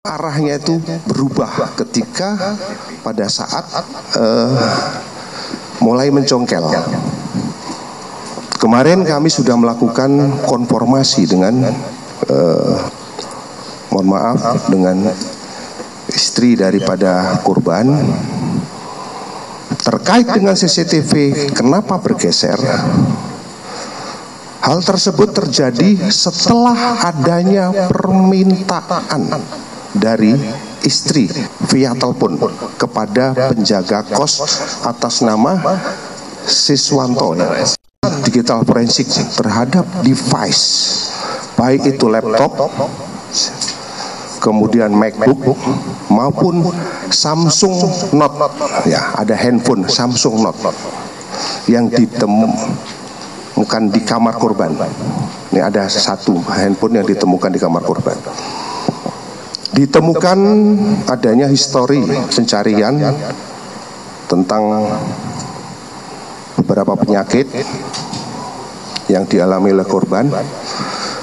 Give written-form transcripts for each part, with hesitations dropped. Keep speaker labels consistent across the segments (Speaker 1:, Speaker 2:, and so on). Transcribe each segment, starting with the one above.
Speaker 1: arahnya itu berubah ketika pada saat mulai mencongkel. Kemarin kami sudah melakukan konformasi dengan mohon maaf dengan istri daripada korban terkait dengan CCTV. Kenapa bergeser? Hal tersebut terjadi setelah adanya permintaan dari istri via telepon kepada penjaga kos atas nama Siswanto, digital forensik terhadap device, baik itu laptop, kemudian MacBook maupun Samsung Note, ya ada handphone Samsung Note yang ditemukan di kamar korban. Ini ada satu handphone yang ditemukan di kamar korban. Ditemukan adanya histori pencarian tentang beberapa penyakit yang dialami oleh korban.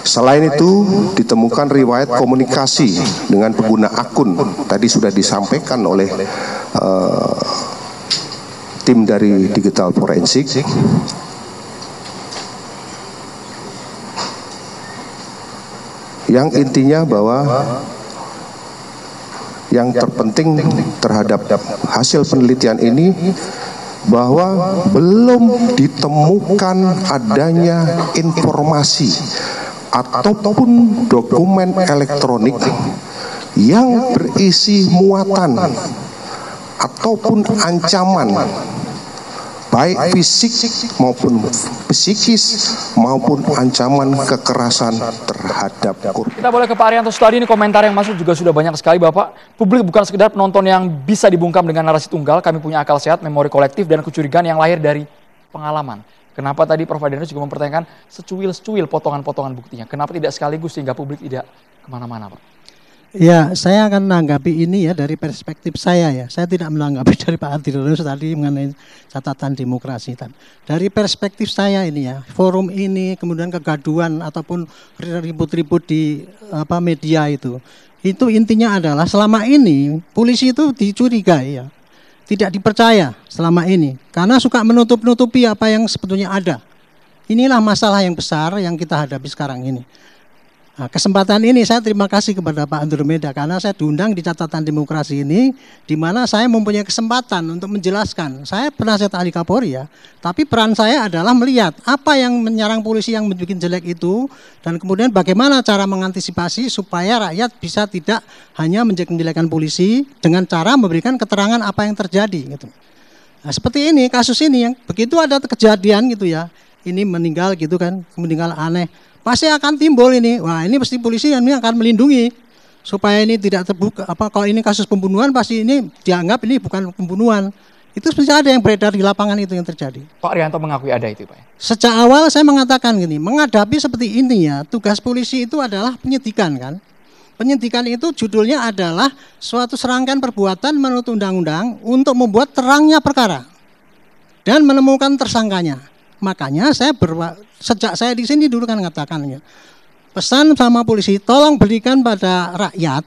Speaker 1: Selain itu ditemukan riwayat komunikasi dengan pengguna akun. Tadi sudah disampaikan oleh tim dari digital forensik. Yang intinya bahwa yang terpenting terhadap hasil penelitian ini bahwa belum ditemukan adanya informasi ataupun dokumen elektronik yang berisi muatan ataupun ancaman baik fisik maupun psikis maupun ancaman kekerasan terhadap korban.
Speaker 2: Kita boleh ke Pak Arianto Sutadi, ini komentar yang masuk juga sudah banyak sekali Bapak. Publik bukan sekedar penonton yang bisa dibungkam dengan narasi tunggal, kami punya akal sehat, memori kolektif, dan kecurigaan yang lahir dari pengalaman. Kenapa tadi Prof. Adrianus juga mempertanyakan secuil-secuil potongan-potongan buktinya? Kenapa tidak sekaligus sehingga publik tidak kemana-mana Pak?
Speaker 3: Ya, saya akan menanggapi ini ya dari perspektif saya ya. Saya tidak menanggapi dari Pak Adrianus tadi mengenai catatan demokrasi. Dari perspektif saya ini ya, forum ini kemudian kegaduhan ataupun ribut-ribut di media itu intinya adalah selama ini polisi itu dicurigai ya, tidak dipercaya selama ini karena suka menutup-nutupi apa yang sebetulnya ada. Inilah masalah yang besar yang kita hadapi sekarang ini. Nah, kesempatan ini saya terima kasih kepada Pak Andromeda karena saya diundang di catatan demokrasi ini, di mana saya mempunyai kesempatan untuk menjelaskan. Saya penasihat ahli Kapolri ya, tapi peran saya adalah melihat apa yang menyerang polisi yang membuat jelek itu, dan kemudian bagaimana cara mengantisipasi supaya rakyat bisa tidak hanya menjelek-menjelekan polisi dengan cara memberikan keterangan apa yang terjadi gitu. Nah, seperti ini kasus ini yang begitu ada kejadian gitu ya, ini meninggal gitu kan, meninggal aneh. Pasti akan timbul ini, wah ini pasti polisi ini akan melindungi supaya ini tidak terbuka. Kalau ini kasus pembunuhan pasti ini dianggap ini bukan pembunuhan. Itu sebenarnya ada yang beredar di lapangan itu yang terjadi.
Speaker 2: Pak Arianto mengakui ada itu Pak.
Speaker 3: Sejak awal saya mengatakan gini, menghadapi seperti ini ya, tugas polisi itu adalah penyidikan kan. Penyidikan itu judulnya adalah suatu serangkaian perbuatan menurut undang-undang untuk membuat terangnya perkara dan menemukan tersangkanya. Makanya sejak saya di sini dulu kan mengatakan ya, pesan sama polisi, tolong berikan pada rakyat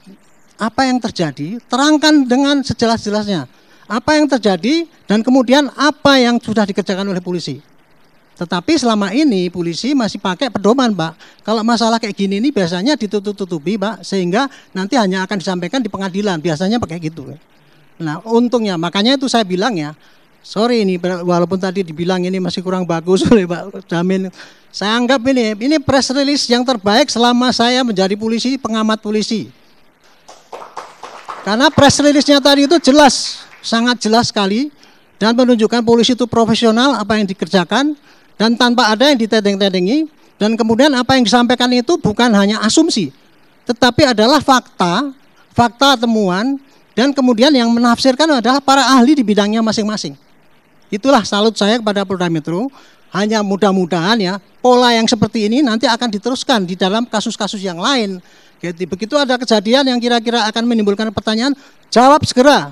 Speaker 3: apa yang terjadi, terangkan dengan sejelas-jelasnya apa yang terjadi dan kemudian apa yang sudah dikerjakan oleh polisi. Tetapi selama ini polisi masih pakai pedoman Pak. Kalau masalah kayak gini ini biasanya ditutup-tutupi Pak, sehingga nanti hanya akan disampaikan di pengadilan, biasanya pakai gitu. Nah untungnya, makanya itu saya bilang ya, sorry ini walaupun tadi dibilang ini masih kurang bagus oleh Pak Jamin. Saya anggap ini press release yang terbaik selama saya menjadi polisi, pengamat polisi. Karena press release-nya tadi itu jelas, sangat jelas sekali dan menunjukkan polisi itu profesional apa yang dikerjakan dan tanpa ada yang ditedeng-tedengi, dan kemudian apa yang disampaikan itu bukan hanya asumsi, tetapi adalah fakta temuan, dan kemudian yang menafsirkan adalah para ahli di bidangnya masing-masing. Itulah salut saya kepada Polda Metro. Hanya mudah-mudahan ya pola yang seperti ini nanti akan diteruskan di dalam kasus-kasus yang lain. Jadi begitu ada kejadian yang kira-kira akan menimbulkan pertanyaan, jawab segera.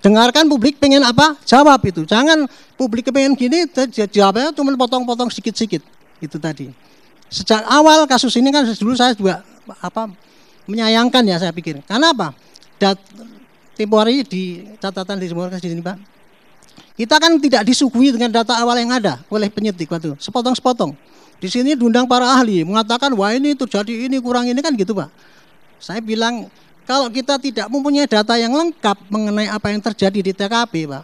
Speaker 3: Dengarkan publik pengen apa, jawab itu. Jangan publik pengen gini, jawabnya cuma potong-potong sedikit-sedikit. Itu tadi. Sejak awal kasus ini kan dulu saya juga menyayangkan ya saya pikir. Karena apa? Tempo hari di catatan di sini Pak, kita kan tidak disuguhi dengan data awal yang ada oleh penyidik waktu sepotong-sepotong. Di sini diundang para ahli mengatakan wah ini terjadi ini kurang ini kan gitu Pak. Saya bilang kalau kita tidak mempunyai data yang lengkap mengenai apa yang terjadi di TKP Pak,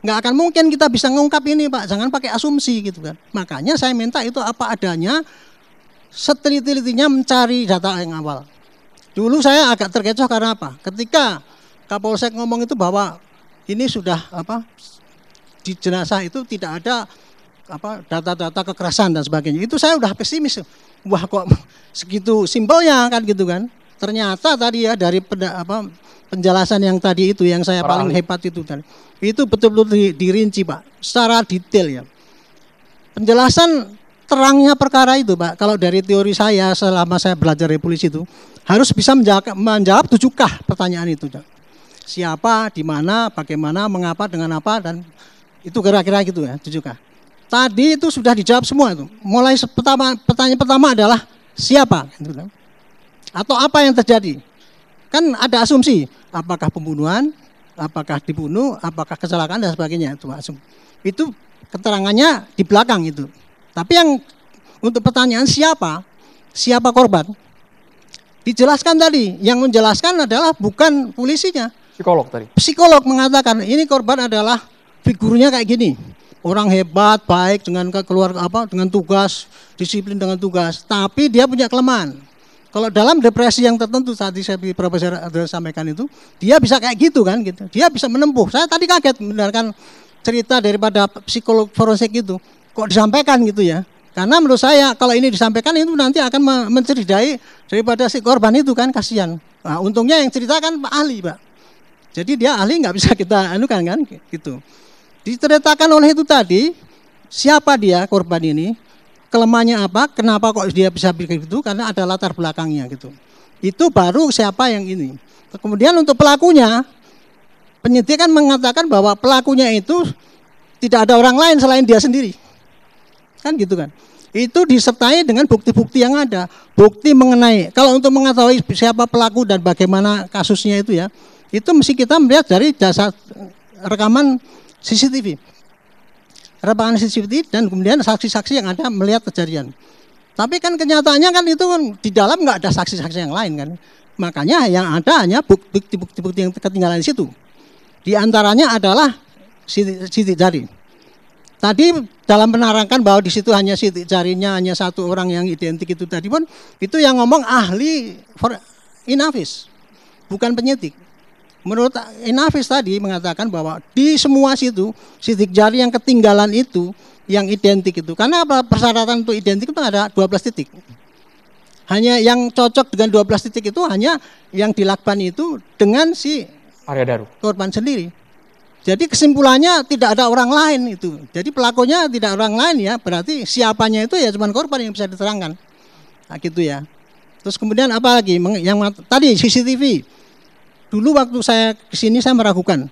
Speaker 3: nggak akan mungkin kita bisa mengungkap ini Pak. Jangan pakai asumsi gitu kan. Makanya saya minta itu apa adanya, seteliti-telitinya mencari data yang awal. Dulu saya agak terkecoh karena apa? Ketika Kapolsek ngomong itu bahwa ini sudah di jenazah itu tidak ada data-data kekerasan dan sebagainya. Itu saya udah pesimis. Wah kok segitu simpelnya kan gitu kan. Ternyata tadi ya dari penjelasan yang tadi itu yang saya paling hebat itu tadi. Itu betul-betul dirinci Pak, secara detail ya. Penjelasan terangnya perkara itu Pak, kalau dari teori saya selama saya belajar dari polisi itu harus bisa menjawab 7K pertanyaan itu. Siapa, di mana, bagaimana, mengapa, dengan apa, dan itu kira-kira gitu ya 7K. Tadi itu sudah dijawab semua itu. Mulai pertanyaan pertama adalah siapa, atau apa yang terjadi. Kan ada asumsi, apakah pembunuhan, apakah dibunuh, apakah kecelakaan dan sebagainya itu keterangannya di belakang itu. Tapi yang untuk pertanyaan siapa korban, dijelaskan tadi. Yang menjelaskan adalah bukan polisinya.
Speaker 2: Psikolog tadi.
Speaker 3: Psikolog mengatakan ini korban adalah figurnya kayak gini. Orang hebat, baik dengan dengan tugas, disiplin dengan tugas. Tapi dia punya kelemahan. Kalau dalam depresi yang tertentu tadi Profesor Adrian sampaikan itu, dia bisa kayak gitu kan gitu. Dia bisa menempuh. Saya tadi kaget mendengarkan cerita daripada psikolog forensik itu. Kok disampaikan gitu ya. Karena menurut saya kalau ini disampaikan itu nanti akan mencederai daripada si korban itu kan, kasihan. Nah, untungnya yang ceritakan Pak ahli Pak. Jadi dia ahli nggak bisa kita anukan kan gitu. Diceritakan oleh itu tadi siapa dia korban ini, kelemahannya apa, kenapa kok dia bisa begitu, karena ada latar belakangnya gitu. Itu baru siapa yang ini. Kemudian untuk pelakunya, penyidik kan mengatakan bahwa pelakunya itu tidak ada orang lain selain dia sendiri. Kan gitu kan. Itu disertai dengan bukti-bukti yang ada. Bukti mengenai, kalau untuk mengetahui siapa pelaku dan bagaimana kasusnya itu ya, itu mesti kita melihat dari jasa rekaman CCTV. Rekaman CCTV dan kemudian saksi-saksi yang ada melihat kejadian. Tapi kan kenyataannya kan itu kan di dalam nggak ada saksi-saksi yang lain kan. Makanya yang ada hanya bukti-bukti yang ketinggalan di situ. Di antaranya adalah sidik jari. Tadi dalam menerangkan bahwa di situ hanya sidik jarinya hanya satu orang yang identik itu tadi pun itu yang ngomong ahli Inavis, bukan penyidik. Menurut Inavis tadi mengatakan bahwa di semua situ sidik jari yang ketinggalan itu yang identik itu. Karena apa? Persyaratan untuk identik itu ada 12 titik. Hanya yang cocok dengan 12 titik itu hanya yang dilakban itu dengan si
Speaker 2: Arya Daru,
Speaker 3: korban sendiri. Jadi kesimpulannya tidak ada orang lain itu. Jadi pelakunya tidak orang lain ya, berarti siapanya itu ya cuma korban yang bisa diterangkan. Nah gitu ya. Terus kemudian apa lagi? Yang tadi CCTV. Dulu waktu saya kesini saya meragukan.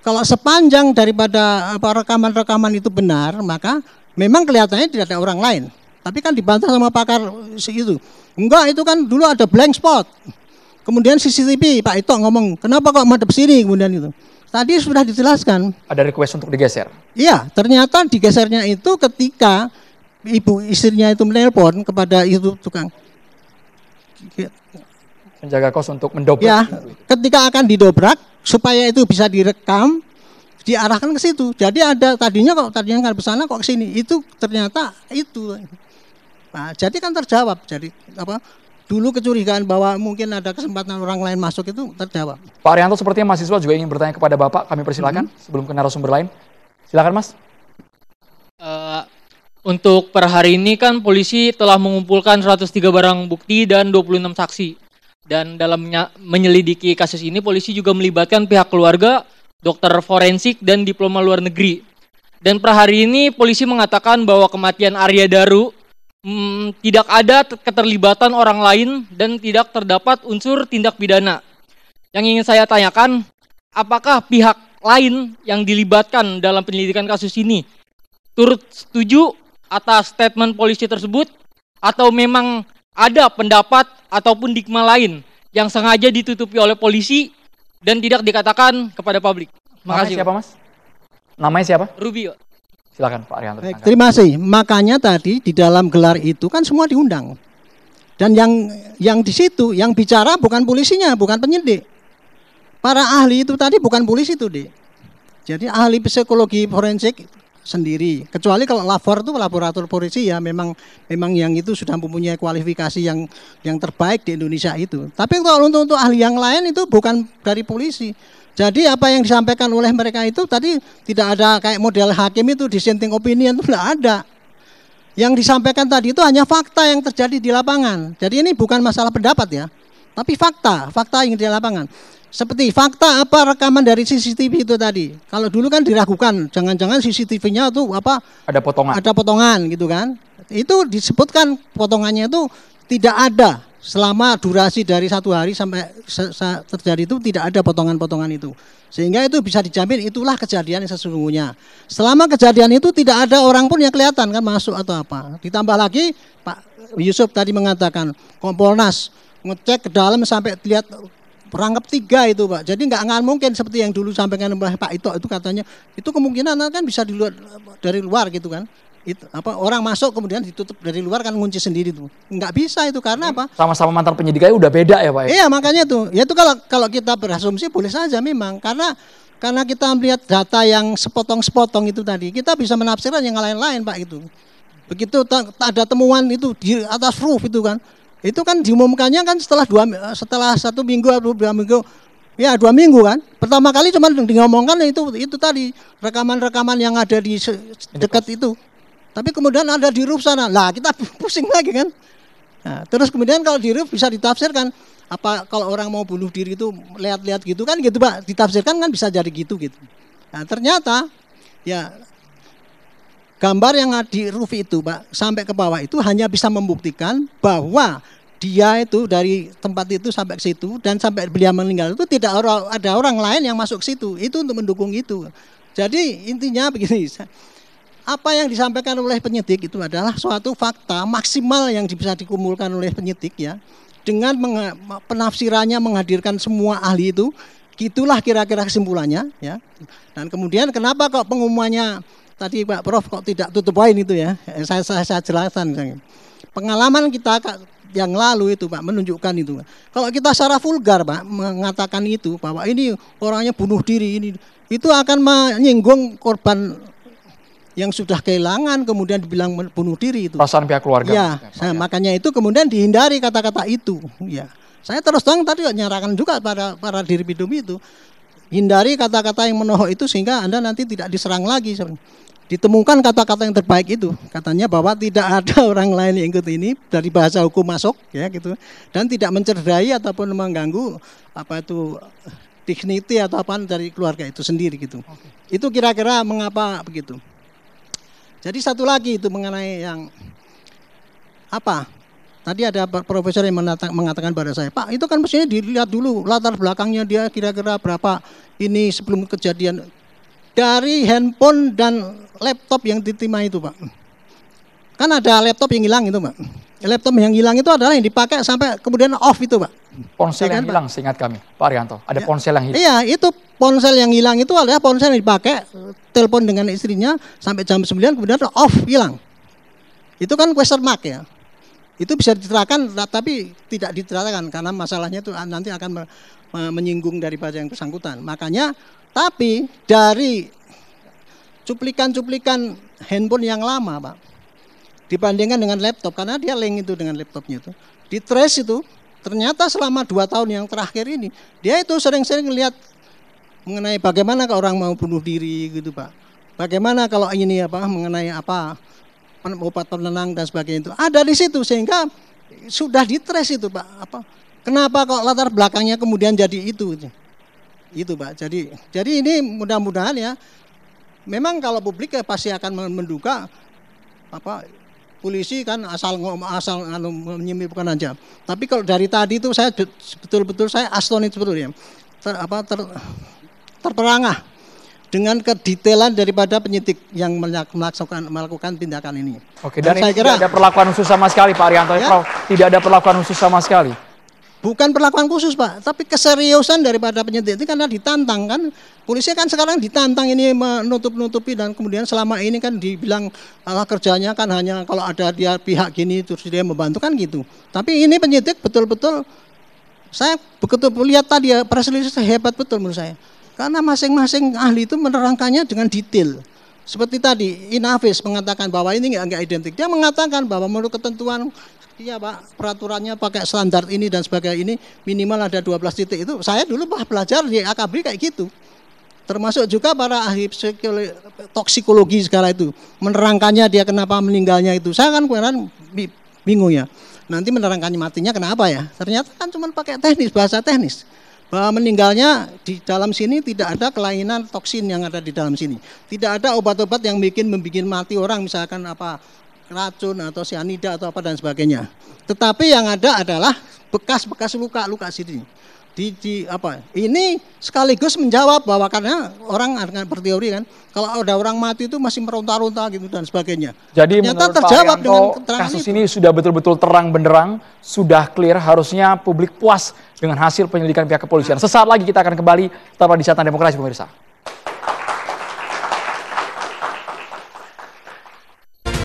Speaker 3: Kalau sepanjang daripada rekaman-rekaman itu benar, maka memang kelihatannya tidak ada orang lain. Tapi kan dibantah sama pakar itu. Enggak, itu kan dulu ada blank spot. Kemudian CCTV, Pak Ito ngomong, kenapa kok madep sini kemudian itu. Tadi sudah dijelaskan.
Speaker 2: Ada request untuk digeser?
Speaker 3: Iya, ternyata digesernya itu ketika ibu istrinya itu menelpon kepada itu tukang
Speaker 2: penjaga kos untuk mendobrak.
Speaker 3: Ya, ketika akan didobrak supaya itu bisa direkam, diarahkan ke situ. Jadi ada tadinya nggak ke sana kok ke sini. Itu ternyata itu. Nah, jadi kan terjawab. Jadi dulu kecurigaan bahwa mungkin ada kesempatan orang lain masuk itu terjawab.
Speaker 2: Pak Arianto, sepertinya mahasiswa juga ingin bertanya kepada Bapak. Kami persilakan sebelum ke narasumber lain. Silakan Mas.
Speaker 4: Untuk per hari ini kan polisi telah mengumpulkan 103 barang bukti dan 26 saksi. Dan dalam menyelidiki kasus ini polisi juga melibatkan pihak keluarga, dokter forensik dan diploma luar negeri. Dan per hari ini polisi mengatakan bahwa kematian Arya Daru tidak ada keterlibatan orang lain dan tidak terdapat unsur tindak pidana. Yang ingin saya tanyakan, apakah pihak lain yang dilibatkan dalam penyelidikan kasus ini turut setuju atas statement polisi tersebut atau memang ada pendapat ataupun stigma lain yang sengaja ditutupi oleh polisi dan tidak dikatakan kepada publik?
Speaker 2: Namanya
Speaker 4: Makasih.
Speaker 2: siapa, Mas? Namanya siapa?
Speaker 4: Ruby, Pak.
Speaker 2: Silakan Pak Arianto.
Speaker 3: Baik, terima kasih. Makanya tadi di dalam gelar itu kan semua diundang. Dan yang di situ yang bicara bukan polisinya, bukan penyidik. Para ahli itu tadi bukan polisi itu, Dek. Jadi ahli psikologi forensik sendiri. Kecuali kalau lapor itu laborator polisi ya memang yang itu sudah mempunyai kualifikasi yang terbaik di Indonesia itu. Tapi kalau untuk ahli yang lain itu bukan dari polisi. Jadi apa yang disampaikan oleh mereka itu tadi tidak ada kayak model hakim itu dissenting opinion itu tidak ada. Yang disampaikan tadi itu hanya fakta yang terjadi di lapangan. Jadi ini bukan masalah pendapat ya, tapi fakta yang di lapangan. Seperti fakta apa rekaman dari CCTV itu tadi. Kalau dulu kan diragukan, jangan-jangan CCTV-nya itu apa?
Speaker 2: Ada potongan.
Speaker 3: Ada potongan gitu kan. Itu disebutkan potongannya itu tidak ada selama durasi dari 1 hari sampai terjadi itu tidak ada potongan-potongan itu. Sehingga itu bisa dijamin itulah kejadian yang sesungguhnya. Selama kejadian itu tidak ada orang pun yang kelihatan kan masuk atau apa. Ditambah lagi Pak Yusuf tadi mengatakan Kompolnas ngecek ke dalam sampai lihat perangkap 3 itu Pak. Jadi nggak mungkin seperti yang dulu sampaikan oleh Pak Ito itu katanya itu kemungkinan kan bisa dari luar gitu kan. Itu apa orang masuk kemudian ditutup dari luar kan ngunci sendiri tuh. Nggak bisa itu karena apa?
Speaker 2: Sama-sama mantan penyidik aja udah beda ya Pak.
Speaker 3: Iya makanya tuh. Ya itu kalau kita berasumsi boleh saja memang karena kita melihat data yang sepotong-sepotong itu tadi kita bisa menafsirkan yang lain-lain Pak itu. Begitu ada temuan itu di atas roof itu kan. Itu kan diumumkannya kan setelah 1 minggu atau 2 minggu. Ya 2 minggu kan. Pertama kali cuma ngomongkan itu tadi rekaman-rekaman yang ada di dekat itu. Tapi kemudian ada di roof sana. Lah kita pusing lagi kan. Nah, terus kemudian kalau di roof bisa ditafsirkan apa kalau orang mau bunuh diri itu lihat-lihat gitu kan gitu Pak. Ditafsirkan kan bisa jadi gitu. Nah, ternyata ya gambar yang di roof itu Pak sampai ke bawah itu hanya bisa membuktikan bahwa dia itu dari tempat itu sampai ke situ dan sampai beliau meninggal itu tidak ada orang lain yang masuk ke situ. Itu untuk mendukung itu. Jadi intinya begini, apa yang disampaikan oleh penyidik itu adalah suatu fakta maksimal yang bisa dikumpulkan oleh penyidik ya. Dengan penafsirannya menghadirkan semua ahli itu, gitulah kira-kira kesimpulannya ya. Dan kemudian kenapa kok pengumumannya tadi Pak Prof kok tidak tutup poin itu ya. Saya jelaskan. Pengalaman kita yang lalu itu Pak menunjukkan itu. Kalau kita secara vulgar Pak mengatakan itu bahwa ini orangnya bunuh diri ini itu akan menyinggung korban yang sudah kehilangan kemudian dibilang bunuh diri itu.
Speaker 2: Perasaan pihak keluarga.
Speaker 3: Ya, makanya itu kemudian dihindari kata-kata itu. Ya, saya terus terang tadi nyarakan juga para dirpidum itu hindari kata-kata yang menohok itu sehingga Anda nanti tidak diserang lagi. Ditemukan kata-kata yang terbaik itu, katanya bahwa tidak ada orang lain yang ikut ini dari bahasa hukum masuk ya gitu dan tidak mencederai ataupun mengganggu apa itu dignity atau apa dari keluarga itu sendiri gitu. Itu kira-kira mengapa begitu. Jadi satu lagi itu mengenai yang apa? Tadi ada profesor yang mengatakan pada saya, Pak itu kan mestinya dilihat dulu latar belakangnya dia kira-kira berapa ini sebelum kejadian dari handphone dan laptop yang diterima itu Pak. Kan ada laptop yang hilang itu Pak. Laptop yang hilang itu adalah yang dipakai sampai kemudian off itu Pak.
Speaker 2: Ponsel
Speaker 3: ya
Speaker 2: yang
Speaker 3: kan,
Speaker 2: hilang seingat kami Pak Arianto. Ada
Speaker 3: ya,
Speaker 2: ponsel yang hilang.
Speaker 3: Iya itu ponsel yang hilang itu adalah ponsel yang dipakai telepon dengan istrinya sampai jam 9 kemudian off hilang. Itu kan question mark ya. Itu bisa diterangkan tapi tidak diterangkan karena masalahnya itu nanti akan menyinggung daripada yang bersangkutan. Makanya tapi dari cuplikan-cuplikan handphone yang lama Pak dibandingkan dengan laptop karena dia link itu dengan laptopnya itu di trace itu ternyata selama 2 tahun yang terakhir ini dia itu sering-sering lihat mengenai bagaimana kalau orang mau bunuh diri gitu Pak. Bagaimana kalau ini apa mengenai apa obat penenang dan sebagainya itu ada di situ sehingga sudah di trace itu Pak. Apa kenapa kok latar belakangnya kemudian jadi itu Pak. Jadi ini mudah-mudahan ya memang kalau publik ya pasti akan menduga apa polisi kan asal menyembunyikan aja. Tapi kalau dari tadi itu saya betul-betul saya astonis betul ya. Terperangah dengan kedetailan daripada penyidik yang melakukan tindakan ini.
Speaker 2: Oke, dan
Speaker 3: saya
Speaker 2: ini
Speaker 3: kira
Speaker 2: tidak ada perlakuan khusus sama sekali Pak Arianto,
Speaker 3: ya,
Speaker 2: Prof. Tidak ada perlakuan khusus sama sekali.
Speaker 3: bukan perlakuan khusus Pak, tapi keseriusan daripada penyidik itu karena ditantang kan. Polisi kan sekarang ditantang ini menutup-nutupi dan kemudian selama ini kan dibilang alah kerjanya kan hanya kalau ada dia pihak gini terus dia membantu kan gitu. Tapi ini penyidik betul-betul saya begitu lihat tadi ya press release hebat betul menurut saya. Karena masing-masing ahli itu menerangkannya dengan detail. Seperti tadi, Inavis mengatakan bahwa ini enggak identik. Dia mengatakan bahwa menurut ketentuan, iya Pak, peraturannya pakai standar ini dan sebagainya ini minimal ada 12 titik itu. Saya dulu belajar di AKB kayak gitu. Termasuk juga para ahli toksikologi segala itu. Menerangkannya dia kenapa meninggalnya itu. Saya kan kemarin bingung ya. Nanti menerangkannya matinya kenapa ya. Ternyata kan cuma pakai teknis, bahasa teknis. Bahwa meninggalnya di dalam sini tidak ada kelainan toksin yang ada di dalam sini. Tidak ada obat-obat yang membuat mati orang, misalkan apa racun atau sianida atau apa dan sebagainya. Tetapi yang ada adalah bekas-bekas luka-luka sini. Ini sekaligus menjawab bahwa karena orang akan berteori kan kalau ada orang mati itu masih meronta-ronta gitu dan sebagainya.
Speaker 2: Jadi
Speaker 3: ternyata
Speaker 2: menurut
Speaker 3: terjawab
Speaker 2: Pak
Speaker 3: dengan
Speaker 2: Arianto,
Speaker 3: keterangan
Speaker 2: kasus
Speaker 3: itu.
Speaker 2: ini sudah betul-betul terang benderang, sudah clear, harusnya publik puas dengan hasil penyelidikan pihak kepolisian. Sesaat lagi kita akan kembali tetaplah di Catatan Demokrasi pemirsa.